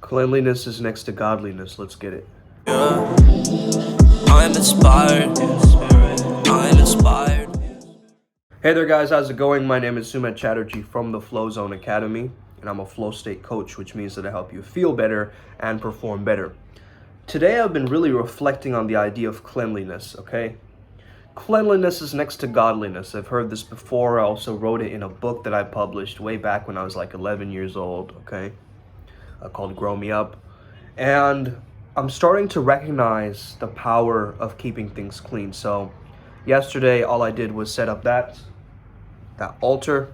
Cleanliness is next to godliness. Let's get it. Yeah. I'm inspired. I'm inspired. Hey there guys, how's it going? My name is Sumit Chatterjee from the Flow Zone Academy, and I'm a flow state coach, which means that I help you feel better and perform better. Today I've been really reflecting on the idea of cleanliness, okay? Cleanliness is next to godliness. I've heard this before. I also wrote it in a book that I published way back when I was like 11 years old, okay? Called Grow Me Up. And I'm starting to recognize the power of keeping things clean. So yesterday all I did was set up that altar.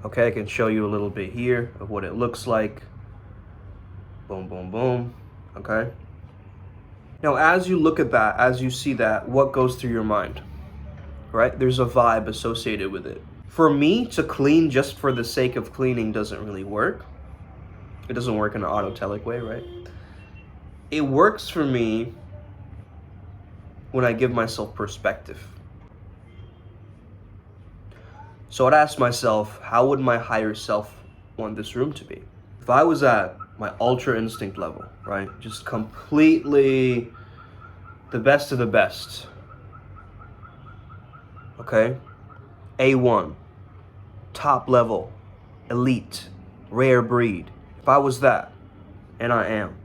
Okay, I can show you a little bit here of what it looks like. Boom, boom, boom. Okay. Now, as you look at that, as you see that, what goes through your mind? Right? There's a vibe associated with it. For me, to clean just for the sake of cleaning doesn't really work. It doesn't work in an autotelic way, right? It works for me when I give myself perspective. So I'd ask myself, how would my higher self want this room to be? If I was at my ultra instinct level, right? Just completely the best of the best. Okay? A1, top level, elite, rare breed. If I was that, and I am,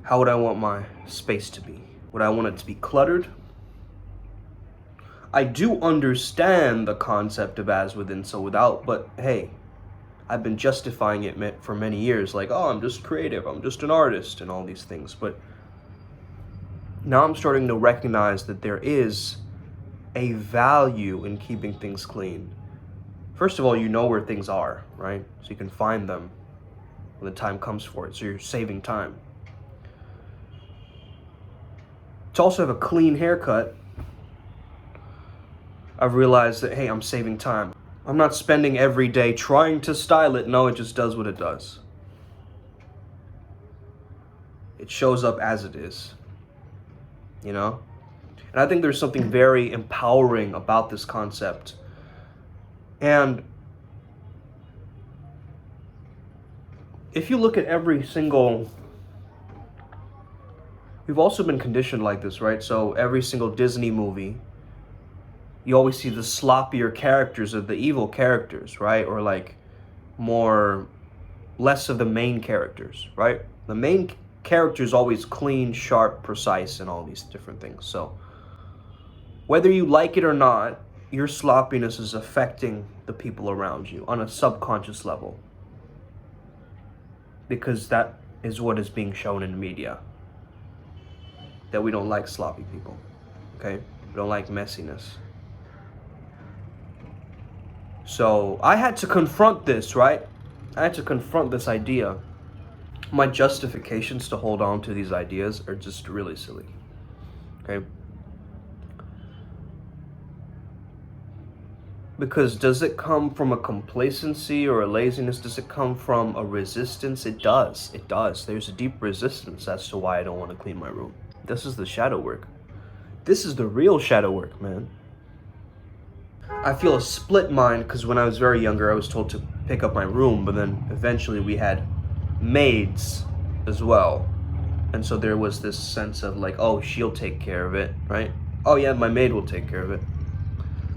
how would I want my space to be? Would I want it to be cluttered? I do understand the concept of as within, so without, but hey, I've been justifying it for many years, like, oh, I'm just creative, I'm just an artist, and all these things. But now I'm starting to recognize that there is a value in keeping things clean. First of all, you know where things are, right? So you can find them when the time comes for it, so you're saving time. To also have a clean haircut, I've realized that, hey, I'm saving time. I'm not spending every day trying to style it. No, it just does what it does. It shows up as it is, you know? And I think there's something very empowering about this concept. And if you look at every single, we've also been conditioned like this, right? So every single Disney movie, you always see the sloppier characters of the evil characters, right? Or like less of the main characters, right? The main character is always clean, sharp, precise, and all these different things. So whether you like it or not, your sloppiness is affecting the people around you on a subconscious level. Because that is what is being shown in the media. That we don't like sloppy people, okay? We don't like messiness. So I had to confront this, right? I had to confront this idea. My justifications to hold on to these ideas are just really silly, okay? Because does it come from a complacency or a laziness? Does it come from a resistance? It does. It does. There's a deep resistance as to why I don't want to clean my room. This is the shadow work. This is the real shadow work, man. I feel a split mind because when I was very younger, I was told to pick up my room, but then eventually we had maids as well. And so there was this sense of like, oh, she'll take care of it, right? Oh yeah, my maid will take care of it.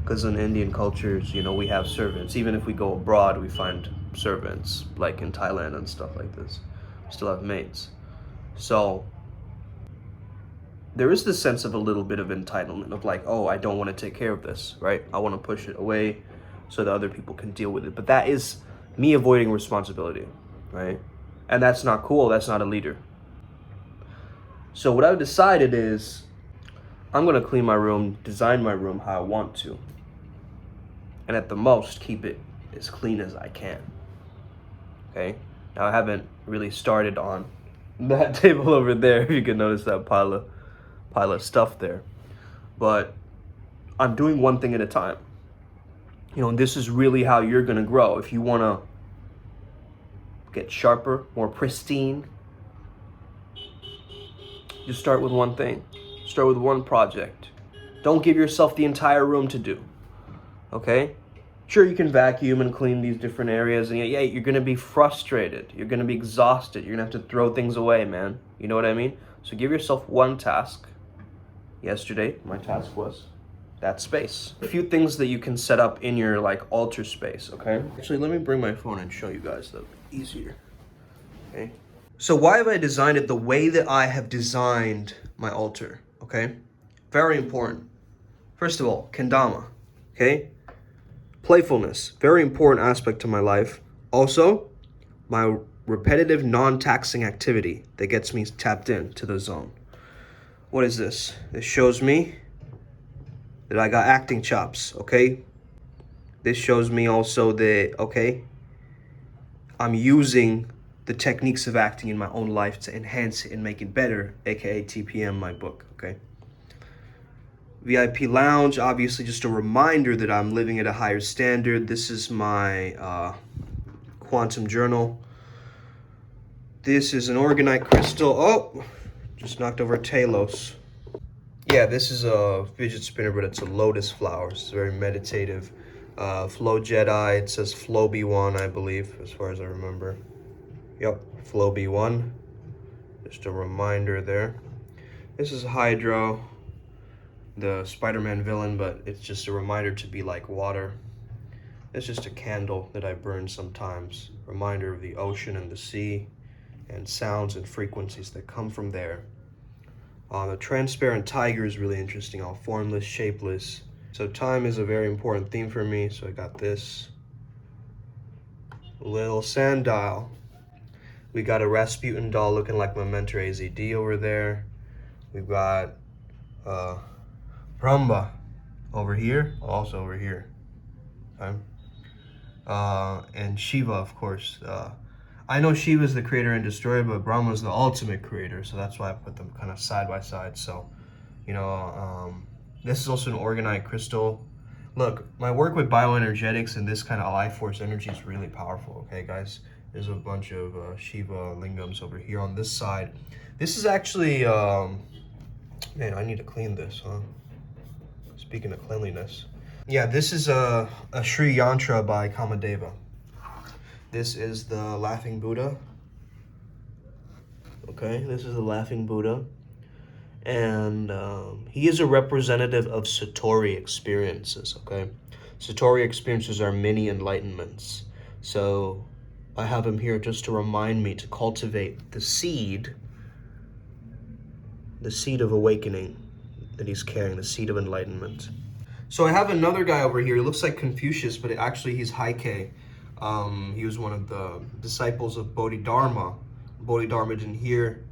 Because in Indian cultures, you know, we have servants. Even if we go abroad, we find servants, like in Thailand and stuff like this. We still have maids. So there is this sense of a little bit of entitlement of like, oh, I don't want to take care of this, right? I want to push it away so that other people can deal with it. But that is me avoiding responsibility, right? And that's not cool. That's not a leader. So what I've decided is I'm going to clean my room, design my room how I want to. And at the most, keep it as clean as I can. Okay? Now, I haven't really started on that table over there. If you can notice that pile of stuff there. But I'm doing one thing at a time. You know, and this is really how you're going to grow. If you want to get sharper, more pristine, just start with one thing. Start with one project. Don't give yourself the entire room to do. Okay? Sure, you can vacuum and clean these different areas, and yeah, you're gonna be frustrated. You're gonna be exhausted. You're gonna have to throw things away, man. You know what I mean? So give yourself one task. Yesterday, my task was that space. A few things that you can set up in your like altar space, okay? Actually, let me bring my phone and show you guys that easier. Okay. So why have I designed it the way that I have designed my altar? Okay. Very important. First of all, kendama. Okay. Playfulness, very important aspect to my life. Also, my repetitive non-taxing activity that gets me tapped into the zone. What is this? This shows me that I got acting chops, okay? This shows me also that, okay, I'm using the techniques of acting in my own life to enhance it and make it better, aka TPM, my book, okay? VIP Lounge, obviously just a reminder that I'm living at a higher standard. This is my quantum journal. This is an organite crystal. Oh, just knocked over Talos. Yeah, this is a fidget spinner, but it's a lotus flower. It's very meditative. Flow Jedi, it says Flow B1, I believe, as far as I remember. Yep, Flow B1. Just a reminder there. This is Hydro, the Spider-Man villain, but it's just a reminder to be like water. It's just a candle that I burn sometimes. Reminder of the ocean and the sea and sounds and frequencies that come from there. The transparent tiger is really interesting, all formless, shapeless. So time is a very important theme for me, so I got this little sanddial. We got a Rasputin doll looking like my mentor AZD over there. We've got Brahma over here, also over here. Okay. And Shiva, of course. I know Shiva's the creator and destroyer, but Brahma's the ultimate creator, so that's why I put them kind of side by side. So, you know, this is also an organite crystal. Look, my work with bioenergetics and this kind of life force energy is really powerful, okay, guys? There's a bunch of Shiva lingams over here on this side. This is actually, man, I need to clean this, huh? Speaking of cleanliness. Yeah, this is a Sri Yantra by Kamadeva. This is the Laughing Buddha. Okay, this is the Laughing Buddha. And he is a representative of Satori experiences, okay? Satori experiences are mini enlightenments. So I have him here just to remind me to cultivate the seed of awakening that he's carrying, the seed of enlightenment. So I have another guy over here. He looks like Confucius, but actually he's Heike. He was one of the disciples of Bodhidharma. Bodhidharma didn't hear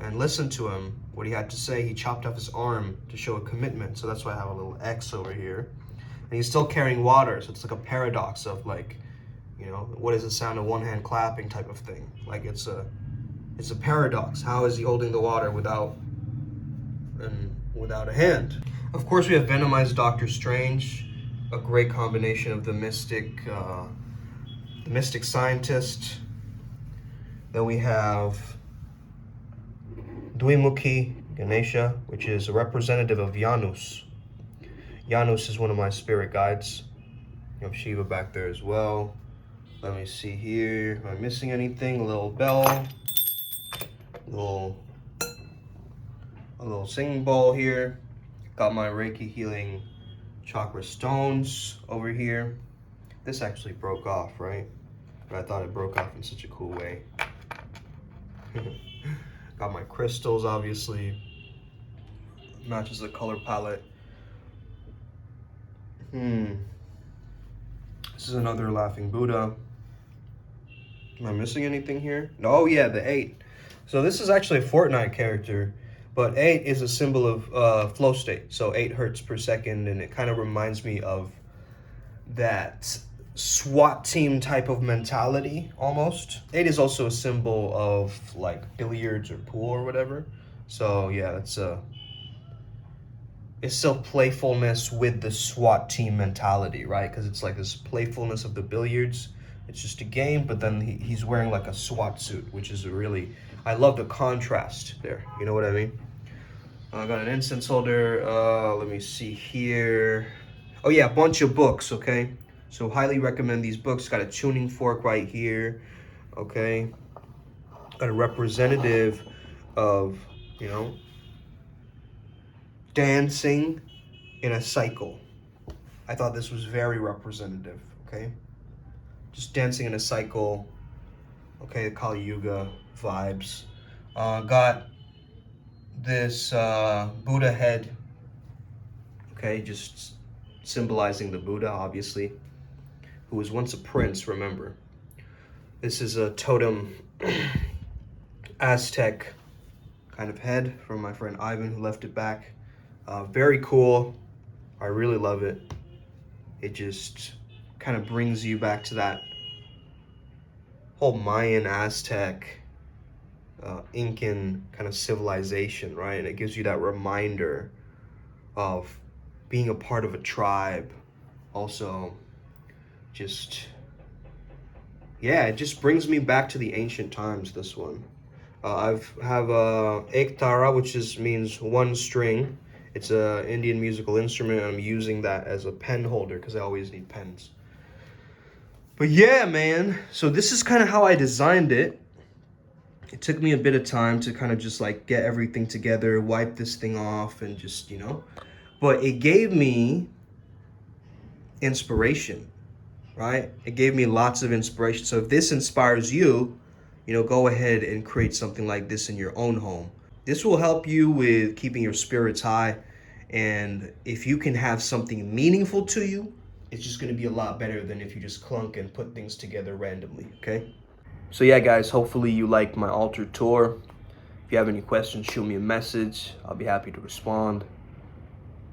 and listen to him, what he had to say. He chopped off his arm to show a commitment. So that's why I have a little X over here. And he's still carrying water. So it's like a paradox of like, you know, what is the sound of one hand clapping type of thing? Like it's a paradox. How is he holding the water without a hand? Of course, we have Venomized Doctor Strange, a great combination of the mystic scientist. Then we have Dvimukhi Ganesha, which is a representative of Janus. Janus is one of my spirit guides. You have Shiva back there as well. Let me see here. Am I missing anything? A little bell. A little singing bowl here. Got my Reiki healing chakra stones over here. This actually broke off, right? But I thought it broke off in such a cool way. Got my crystals, obviously. Matches the color palette. This is another Laughing Buddha. Am I missing anything here? Oh yeah, the 8. So this is actually a Fortnite character, but 8 is a symbol of flow state. So 8 hertz per second, and it kind of reminds me of that SWAT team type of mentality, almost. 8 is also a symbol of like billiards or pool or whatever. So yeah, it's still playfulness with the SWAT team mentality, right? Because it's like this playfulness of the billiards. It's just a game, but then he's wearing like a SWAT suit, which is I love the contrast there. You know what I mean? I got an incense holder. Let me see here. Oh yeah, a bunch of books, okay? So highly recommend these books. Got a tuning fork right here, okay? A representative of, you know, dancing in a cycle. I thought this was very representative, okay? Just dancing in a cycle, okay, Kali Yuga vibes. Got this Buddha head, okay, just symbolizing the Buddha, obviously, who was once a prince, remember. This is a totem Aztec kind of head from my friend Ivan, who left it back. Very cool. I really love it. It just kind of brings you back to that whole Mayan, Aztec, Incan kind of civilization, right? And it gives you that reminder of being a part of a tribe. Also, just, yeah, it just brings me back to the ancient times, this one. I have Ektara, which means one string. It's an Indian musical instrument, and I'm using that as a pen holder because I always need pens. But yeah, man, so this is kind of how I designed it. It took me a bit of time to kind of just like get everything together, wipe this thing off, and just, you know. But it gave me inspiration, right? It gave me lots of inspiration. So if this inspires you, you know, go ahead and create something like this in your own home. This will help you with keeping your spirits high. And if you can have something meaningful to you, it's just going to be a lot better than if you just clunk and put things together randomly, okay? So yeah, guys, hopefully you liked my altar tour. If you have any questions, shoot me a message. I'll be happy to respond.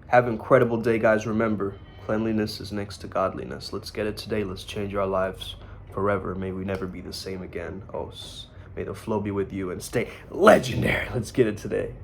Have an incredible day, guys. Remember, cleanliness is next to godliness. Let's get it today. Let's change our lives forever. May we never be the same again. Oh, may the flow be with you and stay legendary. Let's get it today.